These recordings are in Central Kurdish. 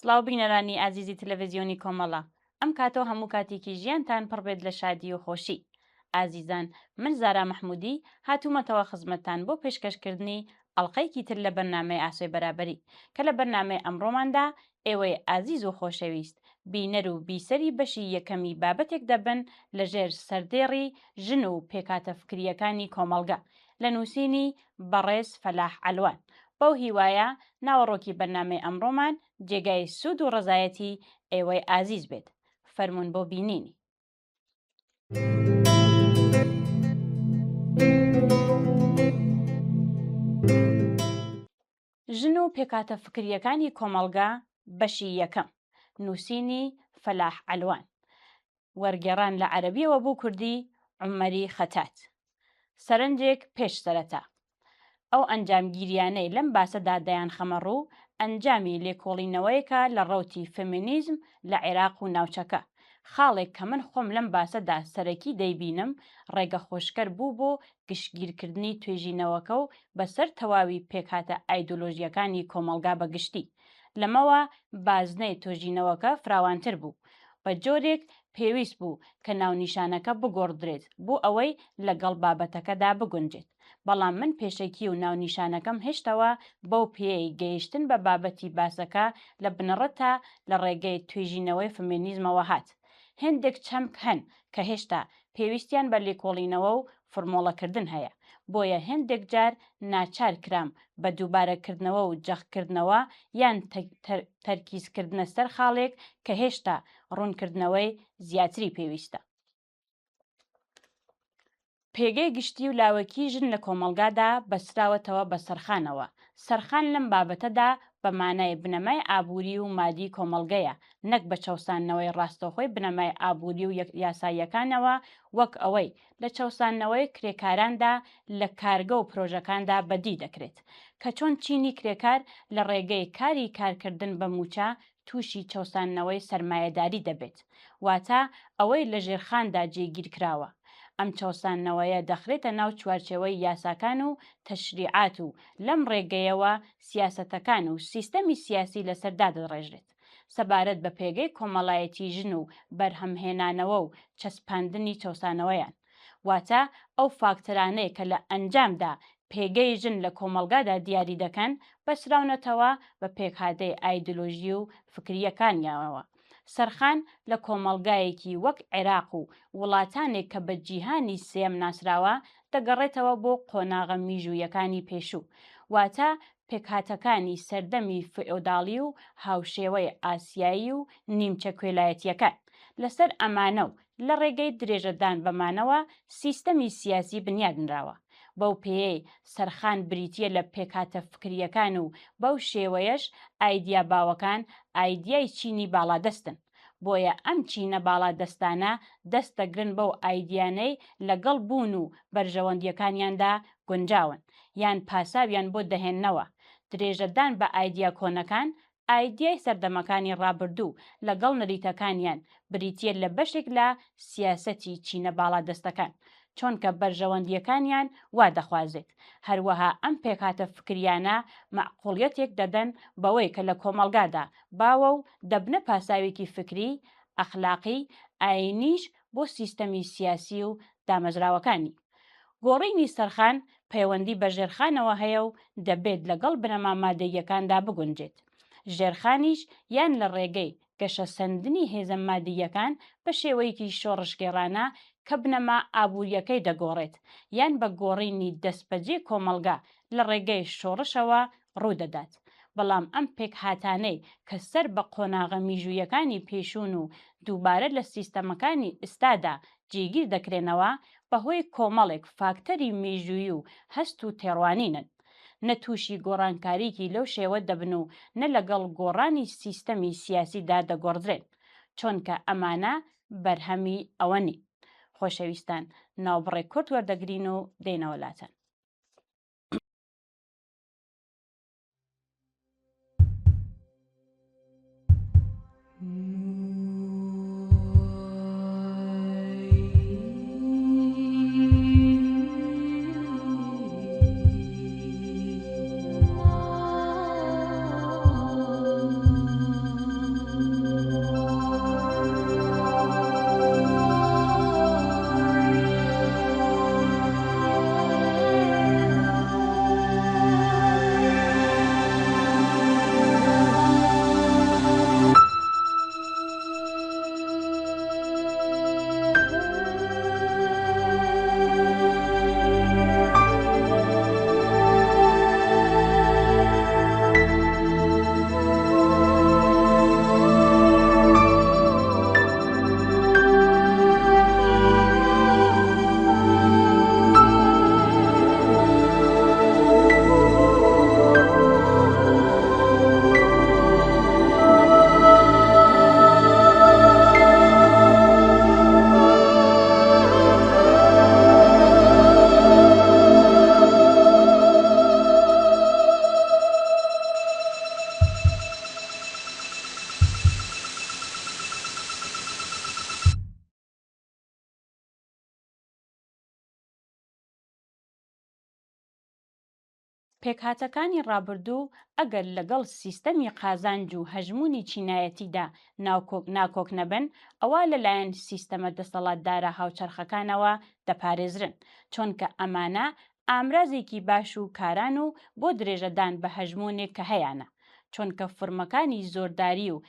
سڵاو بینەرانی ئازیزی تەلەڤیزیۆنی کۆمەڵە، ئەم کاتەوە هەموو کاتێکی ژیانتان پڕبێت لە شادی و خۆشی. ئازیزان، من زارا مەحموودی هاتوومەتەوە خزمەتتان بۆ پێشکەشکردنی ئەڵقەیەکی تر لە بەرنامەی ئاسۆی بەرابەری کە لە بەرنامەی ئەمڕۆماندا ئێوەی ئازیز و خۆشەویست بینەر و بیسەری بەشی یەکەمی بابەتێک دەبن لەژێر سەردێڕی ژن و پێکاتە فکریەکانی کۆمەڵگە لە نووسینی بەڕێز فەلاح ئەلوان. بەو هیوایە ناوەڕۆکی بەرنامەی ئەمڕۆمان جێگای سوود و ڕزایەتی ئێوەی ئازیز بێت. فەرموون بۆ بینینی. ژن و پێکاتە فکریەکانی کۆمەڵگە بەشی یەکەم، نووسینی فەلاح ئەلوان، وەرگێڕان لە عەرەبیەوە بۆ کوردی عومەری خەتات. سەرنجێک پێش سەرەتا. ئەو ئەنجامگیریانەی لەم باسەدا دەیان خەمەڕوو ئەنجامی لێکۆڵینەوەیەکە لە ڕەوتی فێمینیزم لە عێراق و ناوچەکە. خاڵێک کە من خۆم لەم باسەدا سەرەکی دەیبینم ڕێگە خۆشکەر بوو بۆ گشتگیرکردنی توێژینەوەکە و بەسەر تەواوی پێکاتە ئایدۆلۆژیەکانی کۆمەڵگا بەگشتی. لەمەوە بازنەی توێژینەوەکە فراوانتر بوو. بە جۆرێک پێویست بوو کە ناونیشانەکە بگۆڕدرێت بۆ ئەوەی لەگەڵ بابەتەکەدا بگونجێت. بەڵام من پێشەکی و ناونیشانەکەم هێشتەوە بەو پێی گەیشتن بە بابەتی باسەکە لە بنەڕەتە لە ڕێگەی توێژینەوەی فێمینیزمەوە هات. هێندێک چەمک هەن کە هێشتا پێویستیان بە لێکۆڵینەوە و فۆرمۆڵەکردن هەیە، بۆیە هێندێک جار ناچار کرام بە دووبارەکردنەوە و جەخکردنەوە یان تەرکیزکردنە سەر خاڵێک کە هێشتا ڕوونکردنەوەی زیاتری پێویستە. پێگەی گشتی و لاوەکی ژن لە کۆمەڵگادا بەسراوەتەوە بە سەرخانەوە. سەرخان لەم بابەتەدا بە مانای بنەمای ئابووری و مادی کۆمەڵگەیە، نەک بە چەوسانەوەی ڕاستەوخۆی بنەمای ئابووری و یاساییەکانەوە، وەک ئەوەی لە چەوسانەوەی کرێکاراندا لە کارگە و پرۆژەکاندا بەدی دەکرێت کە چۆن چینی کرێکار لە ڕێگەی کاری کارکردن بە موچە تووشی چەوسانەوەی سەرمایەداری دەبێت، واتە ئەوەی لە ژێرخاندا جێگیر کراوە. ئەم چەوسانەوەیە دەخرێتە ناو چوارچێوەی یاساکان و تەشریعات و لەم ڕێگەیەوە سیاسەتەکان و سیستەمی سیاسی لەسەردا دەڕێژرێت. سەبارەت بە پێگەی کۆمەڵایەتی ژن و بەرهەمهێنانەوە و چەسپاندنی چەوسانەوەیان، واتە ئەو فاکتەرانەیە کە لە ئەنجامدا پێگەی ژن لە کۆمەڵگادا دیاری دەکەن بەسراونەتەوە بە پێکهاتەی ئایدۆلۆژی و فکریەکانیانەوە. سەرخان لە کۆمەڵگایەکی وەک عێراق و وڵاتانێک کە بە جیهانی سێم ناسراوە دەگەڕێتەوە بۆ قۆناغە میژوویەکانی پێشوو، واتە پێکهاتەکانی سەردەمی فئۆداڵی و هاوشێوەی ئاسیایی و نیمچە کوێلایەتیەکان. لەسەر ئەمانە و لە ڕێگەی درێژەدان بەمانەوە سیستەمی سیاسی بنیادنراوە. بەو پێیەی سەرخان بریتیە لە پێکاتە فکریەکان و بەو شێوەیەش ئایدیا باوەکان ئایدیای چینی باڵادەستن. بۆیە ئەم چینە باڵادەستانە دەست دەگرن بەو ئایدیانەی لەگەڵ بوون و بەرژەوەندیەکانیاندا گونجاون یان پاساویان بۆ دەهێننەوە. درێژەدان بە ئایدیا کۆنەکان ئایدیای سەردەمەکانی ڕابردوو لەگەڵ نەریتەکانیان بریتیە لە بەشێک لە سیاسەتی چینە باڵادەستەکان، چۆنکە بەرژەوەندیەکانیان وا دەخوازێت. هەروەها ئەم پێکاتە فکریانە مەعقوڵیەتێک دەدەن بەوەی کە لە کۆمەڵگادا باوە و دەبنە پاساوێکی فکری، ئەخلاقی، ئاینیش بۆ سیستەمی سیاسی و دامەزراوەکانی. گۆڕینی سەرخان پەیوەندی بە ژێرخانەوە هەیە و دەبێت لەگەڵ بنەما مادەییەکاندا بگونجێت. ژێرخانیش یان لە ڕێگەی گەشە سەندنی هێزە مادییەکان بە شێوەیەکی شۆڕشگێڕانە کە بنەما ئابوووریەکەی دەگۆڕێت، یان بە گۆڕینی دەستبەجێ کۆمەڵگا لە ڕێگەی شۆڕشەوە ڕوودەدات. بەڵام ئەم پێک هاتانەی کە سەر بە قۆناغە میژوویەکانی پێشوون و دووبارە لە سیستەمەکانی ئێستادا جێگیر دەکرێنەوە بەهۆی کۆمەڵێک فاکتەری مێژووی و هەست و تێڕوانینن، نە تووشی گۆڕانکاریکی لەو شێوە دەبن و نە لەگەڵ گۆڕانی سیستەمی سیاسیدا دەگۆڕدرێن، چۆنکە ئەمانە بەرهەمی ئەوە نین. خۆشەویستان، ناوبڕێک کورت وەردەگرین و دێنەوەلاتەن. پێکهاتەکانی ڕابردوو ئەگەر لەگەڵ سیستەمی قازانج و هەژمونی چینایەتیدا ناکۆک نەبن، ئەوە لەلایەن سیستەمە دەسەڵاتدارە هاوچەرخەکانەوە دەپارێزرن، چونکە ئەمانە ئامرازێکی باش و کاران و بۆ درێژەدان بە هەژمونێک کە هەیەە، چونکە فرمەکانی زۆرداری و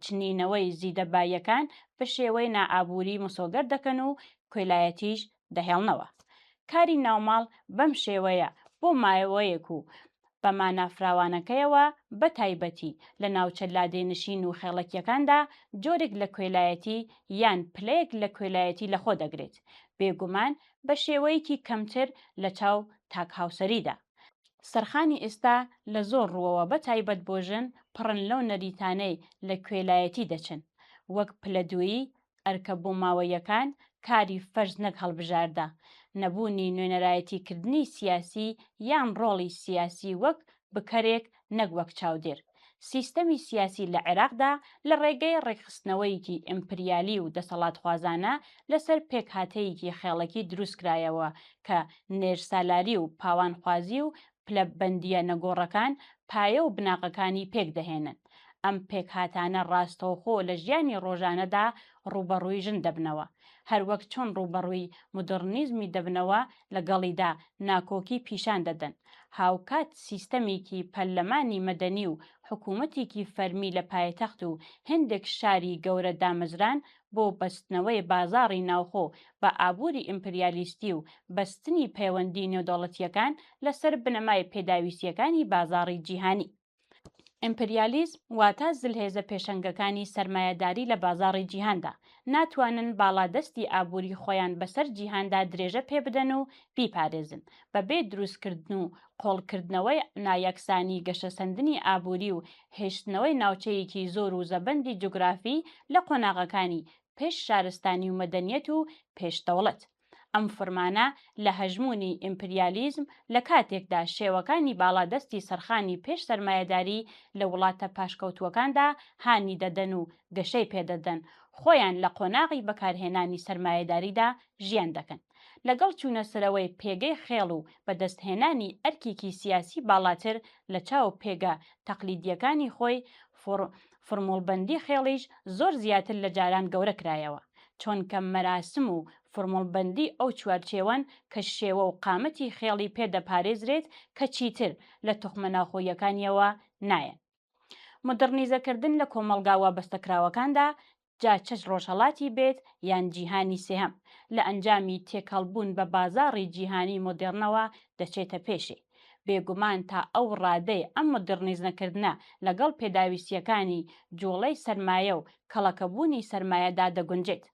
چنینەوەی زیدەباییەکان بە شێوەی نائابووری مسۆگەر دەکەن و کۆیلایەتیش دەهێڵنەوە. کاری ناوماڵ بەم شێوەیە بۆ مایەوەیەک و بە مانافراوانەکەیەوە بە تایبەتی لە ناوچە لادێنشین و خێڵەکیەکاندا جۆرێک لە کۆیلایەتی یان پلەیەک لە کۆیلایەتی لەخۆ دەگرێت، بێگومان بە شێوەیەکی کەمتر لە چاو تاکهاوسەریدا. سەرخانی ئێستا لە زۆر ڕووەوە بە تایبەت بۆ ژن پڕن لەو نەریتانەی لە کۆیلایەتی دەچن، وەک پلەدوویی، ئەرکە بۆماوەیەکان، کاری فەرز نەک هەڵبژاردا، نەبوونی نوێنەرایەتیکردنی سیاسی یان ڕۆڵی سیاسی وەک بکەرێک نەک وەک چاودێر. سیستەمی سیاسی لە عێراقدا لە ڕێگەی ڕێکخستنەوەیکی ئیمپریالی و دەسەڵاتخوازانە لەسەر پێکهاتەیەکی خێڵەکی دروستکرایەوە کە نێرسالاری و پاوانخوازی و پلەبەندیە نەگۆڕەکان پایە و بناغەکانی پێک دەهێنن. ئەم پێکهاتانە ڕاستەوخۆ لە ژیانی ڕۆژانەدا ڕوبەڕووی ژن دەبنەوە، هەروەک چۆن ڕوبەڕووی مدرنیزمی دەبنەوە لەگەڵیدا ناکۆکی پیشان دەدەن. هاوکات سیستەمێکی پەرلەمانی مەدەنی و حکوومەتێکی فەرمی لە پایتەخت و هەندێک شاری گەورە دامەزران بۆ بەستنەوەی بازاڕی ناوخۆ بە ئابووری ئیمپریالیستی و بەستنی پەیوەندی نێودەوڵەتیەکان لەسەر بنەمای پێداویستیەکانی بازاڕی جیهانی. ئیمپریالیزم واتە زلهێزە پێشەنگەکانی سەرمایەداری لە بازاڕی جیهاندا ناتوانن باڵادەستی ئابووری خۆیان بەسەر جیهاندا درێژە پێ بدەن و بیپارێزن، بەبێ دروستکردن و قۆڵکردنەوەی نایەکسانی گەشەسەندنی ئابووری و هێشتنەوەی ناوچەیەکی زۆر و زەبەندی جوگرافی لە قۆناغەکانی پێش شارستانی و مەدەنیەت و پێشدەوڵەت. ئەم فەرمانە لە هەژمونی ئیمپریالیزم لە کاتێکدا شێوەکانی باڵادەستی سەرخانی پێش سەرمایەداری لە وڵاتە پاشکەوتووەکاندا هانی دەدەن و گەشەی پێدەدەن، خۆیان لە قۆناغی بەکارهێنانی سەرمایەداریدا ژیان دەکەن. لەگەڵ چوونەسەرەوەی پێگەی خێڵ و بەدەستهێنانی ئەرکێکی سیاسی باڵاتر لە چاو پێگە تەقلیدیەکانی خۆی، فرموڵبەندی خێڵیش زۆر زیاتر لە جاران گەورە کرایەوە، چۆنکە مەراسم و فرموڵبەندی ئەو چوارچێوەن کە شێوە و قامەتی خێڵی پێدەپارێزرێت کە چیتر لە توخمە ناوخۆیەکانیەوە نایەن. مدرنیزەکردن لە کۆمەڵگا وابەستەکراوەکاندا جا چەش ڕۆژهەڵاتی بێت یان جیهانی سێهەم لە ئەنجامی تێکەڵبوون بە بازاڕی جیهانی مۆدێرنەوە دەچێتە پێشێ. بێگومان تا ئەو ڕادەی ئەم مدرنیزەکردنە لەگەڵ پێداویستیەکانی جوڵەی سەرمایە و کەڵەکەبوونی سەرمایەدا دەگونجێت.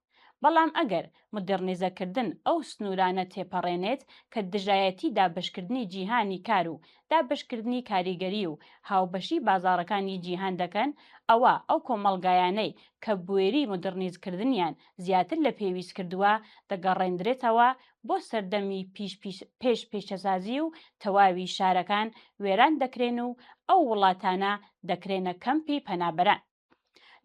بەڵام ئەگەر مدرنیزەکردن ئەو سنوورانە تێپەڕێنێت کە دژایەتی دابشکردنی جیهانی کار و دابشکردنی کاریگەری و هاوبەشی بازاڕەکانی جیهان دەکەن، ئەوە ئەو کۆمەڵگایانەی کە بوێری مدرنیزکردنیان زیاتر لە پێویست کردووە دەگەڕێندرێتەوە بۆ سەردەمی پێش پێشەسازی و تەواوی شارەکان وێران دەکرێن و ئەو وڵاتانە دەکرێنە کەمپی پەنابەران.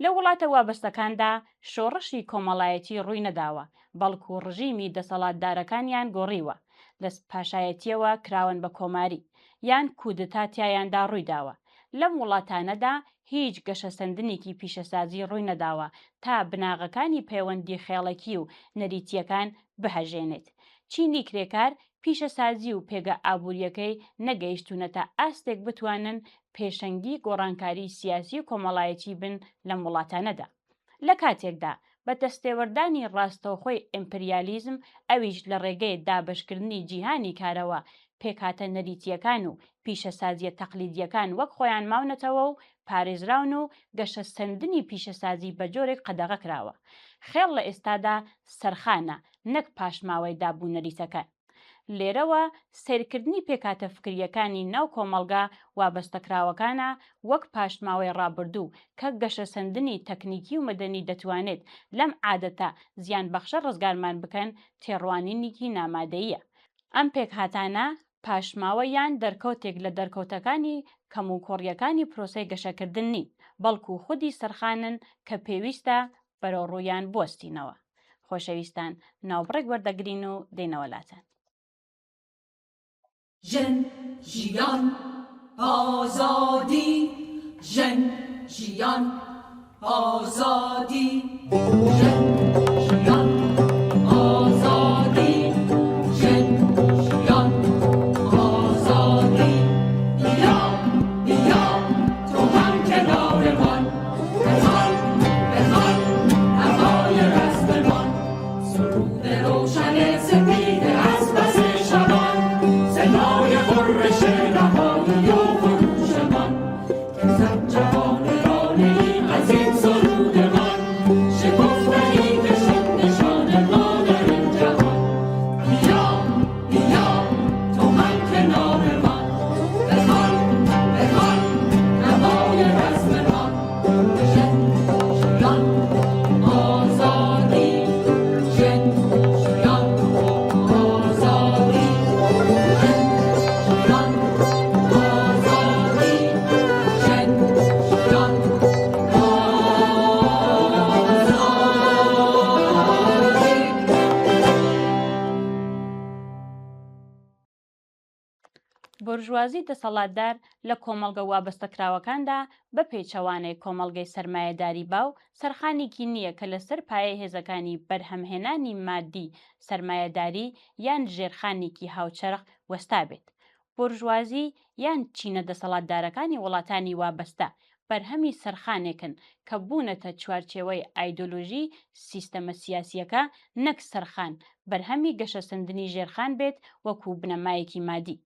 لە وڵاتە وابەستەکاندا شۆڕشی کۆمەڵایەتی ڕووی نەداوە، بەڵکو ڕژیمی دەسەڵاتدارەکانیان گۆڕیوە، لە پاشایەتیەوە کراون بە کۆماری یان کودتاتیایاندا ڕوویداوە. لەم وڵاتانەدا هیچ گەشەسەندنێکی پیشەسازی ڕووی نەداوە تا بناغەکانی پەیوەندی خێڵەکی و نەریتیەکان بهەژێنێت. چینی کرێکار پیشەسازی و پێگە ئابوووریەکەی نەگەیشتونەتە ئاستێک بتوانن پێشەنگی گۆڕانکاری سیاسی و کۆمەڵایەتی بن لەم وڵاتانەدا. لە کاتێکدا بە دەستێوەردانی ڕاستەوخۆی ئیمپریالیزم ئەویش لە ڕێگەی دابشکردنی جیهانی کارەوە پێکهاتە نەریتیەکان و پیشەسازیە تەقلیدیەکان وەک خۆیان ماونەتەوە و پارێزراون و گەشەسەندنی پیشەسازی بە جۆرێک قەدەغە کراوە. خێڵ لە ئێستادا سەرخانە نەک پاشماوەی دابوو نەریتەکان. لێرەوە سیرکردنی پێکاتە فکریەکانی ناو کۆمەڵگا وابەستەکراوەکانە وەک پاشماوەی ڕابردوو کە گەشەسەندنی تەکنیکی و مەدەنی دەتوانێت لەم عادەتە زیان بەخشە ڕزگارمان بکەن تێڕوانینێکی نامادەییە. ئەم پێکهاتانە پاشماوە یان دەرکەوتێک لە دەرکەوتەکانی کەم و کۆڕیەکانی پرۆسەی گەشەکردن نین، بەڵکو خودی سەرخانن کە پێویستە بەرەو ڕوویان بوەستینەوە. خۆشەویستان، ناوبڕێک وەردەگرین و دێنەوەلاتەن. ژن ژیان آزادی ژن ژیان آزادی ژن ژیان آزادی ژن ژیان آزادی بیا بیا تو هم کنار من بخوان بخوان هوای رزممان سرود روشن سپید از بس شبان صدای غرش رهایی و خروشمان که زد جهان رانهای از این سرودمان شکفتنی که شد نشان مادر جهان بیا بیا تو هم کنار من بخوان بخوان هوای رزممان ژن ژیان آزادی ژن ژیان آزادی ژن ژیان آزادی ژن ژیان بورژوازی دەسەڵاتدار لە کۆمەڵگە وابەستەکراوەکاندا بە پێچەوانەی کۆمەڵگەی سەرمایەداری باو سەرخانێکی نییە کە لەسەر پایەی هێزەکانی بەرهەمهێنانی مادی سەرمایەداری یان ژێرخانێکی هاوچەرخ وەستا بێت. بورژوازی یان چینە دەسەڵاتدارەکانی وڵاتانی وابەستە بەرهەمی سەرخانێکن کە بوونەتە چوارچێوەی ئایدۆلۆژی سیستەمە سیاسیەکە نەک سەرخان بەرهەمی گەشەسەندنی ژێرخان بێت وەکو بنەمایەکی مادی.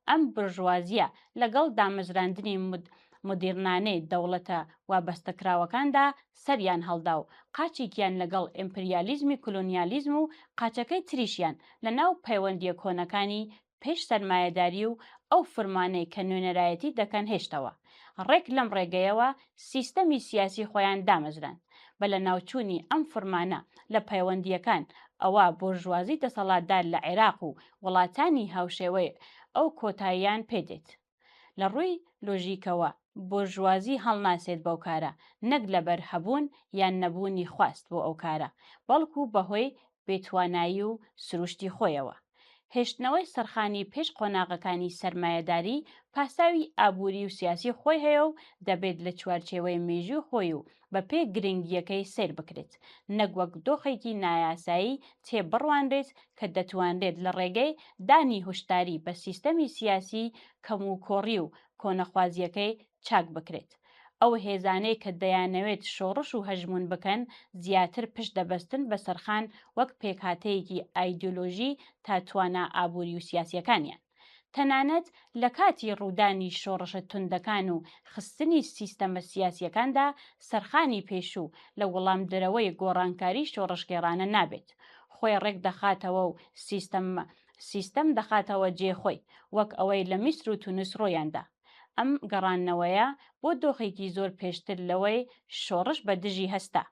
ئەم بورژوازیە لەگەڵ دامەزراندنی مدیرنانەی دەوڵەتە وابەستەکراوەکاندا سەریان هەڵدا و قاچێکیان لەگەڵ ئیمپریالیزمی کۆلۆنیالیزم و قاچەکەی تریشیان لە ناو پەیوەندیە کۆنەکانی پێش سەرمایەداری و ئەو فرمانەی کە نوێنەرایەتی دەکەن هێشتەوە. ڕێک لەم ڕێگەیەوە سیستەمی سیاسی خۆیان دامەزراند. بە لە ناوچوونی ئەم فرمانە لە پەیوەندیەکان ئەوە بورژوازی دەسەڵاتدار لە عێراق و وڵاتانی هاوشێوەی ئەو کۆتاییان پێدێت. لە ڕووی لۆژیکەوە بورژوازی هەڵناسێت بەو کارە نەک لەبەر هەبوون یان نەبوونی خواست بۆ ئەو کارە بەڵکو بەهۆی بێتوانایی و سروشتی خۆیەوە. هێشتنەوەی سەرخانی پێش قۆناغەکانی سەرمایەداری پاساوی ئابووری و سیاسی خۆی هەیە و دەبێت لە چوارچێوەی مێژووی خۆی و بە پێ گرنگیەکەی سیر بکرێت نەک وەک دۆخێکی نایاسایی تێبڕوانرێت کە دەتوانرێت لە ڕێگەی دانی هوشداری بە سیستەمی سیاسی کەم و کۆڕی و کۆنەخوازیەکەی چاک بکرێت. ئەو هێزانەی کە دەیانەوێت شۆڕش و هەژمون بکەن زیاتر پشت دەبەستن بە سەرخان وەک پێکهاتەیەکی ئایدۆلۆژی تا توانە ئابووری و سیاسیەکانیان. تەنانەت لە کاتی ڕوودانی شۆڕشە توندەکان و خستنی سیستەمە سیاسیەکاندا سەرخانی پێشوو لە وەڵامدەرەوەی گۆڕانکاری شۆڕشگێڕانە نابێت. خۆی ڕێک دەخاتەوە و سیستەم دەخاتەوە جێخۆی وەک ئەوەی لە میسر و تونس ڕۆیاندا. ئەم گەڕانەوەیە بۆ دۆخێکی زۆر پێشتر لەوەی شۆڕش بە دژی هەستا.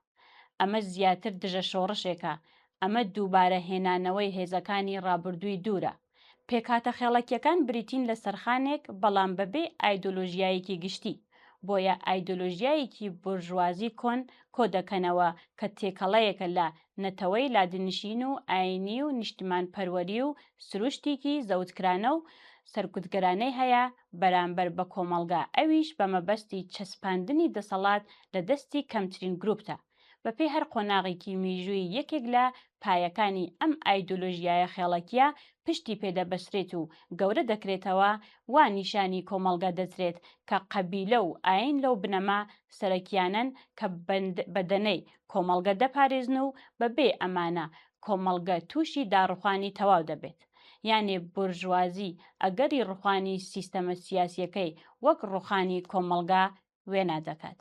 ئەمە زیاتر دژە شۆڕشێکە. ئەمە دووبارە هێنانەوەی هێزەکانی ڕابردووی دوورە. پێکهاتە خێڵەکیەکان بریتین لە سەرخانێک بەڵام بەبێ ئایدۆلۆژیایەکی گشتی. بۆیە ئایدۆلۆژیایەکی بورژوازی کۆ دەکەنەوە کە تێکەڵەیەکە لە نەتەوەی لادنشین و ئاینی و نیشتمان پەروەری و سروشتێکی زەوتکرانە و سەرکوتگەرانەی هەیە بەرامبەر بە کۆمەڵگا ئەویش بە مەبەستی چەسپاندنی دەسەڵات لە دەستی کەمترین گروپتە. بەپێی هەر قۆناغێکی میژووی یەکێک لە پایەکانی ئەم ئایدۆلۆژیایە خێڵەکیە پشتی پێدەبەسرێت و گەورە دەکرێتەوە وا نیشانی کۆمەڵگە دەچرێت کە قەبیلە و ئاین لەو بنەما سەرەکیانن کە بەدەنەی کۆمەڵگە دەپارێزن و بەبێ ئەمانە کۆمەڵگە تووشی داڕوخانی تەواو دەبێت. یانێ بورژوازی ئەگەری ڕوخانی سیستەمە سیاسیەکەی وەک ڕوخانی کۆمەڵگا وێنا دەکات.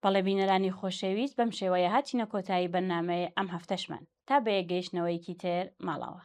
بەڵێ بینەرانی خۆشەویست بەم شێوەیە هاتینە کۆتایی بەرنامەیە ئەم هەفتەشمان تا بە یەکگەیشتنەوەیکی تر ماڵەوە.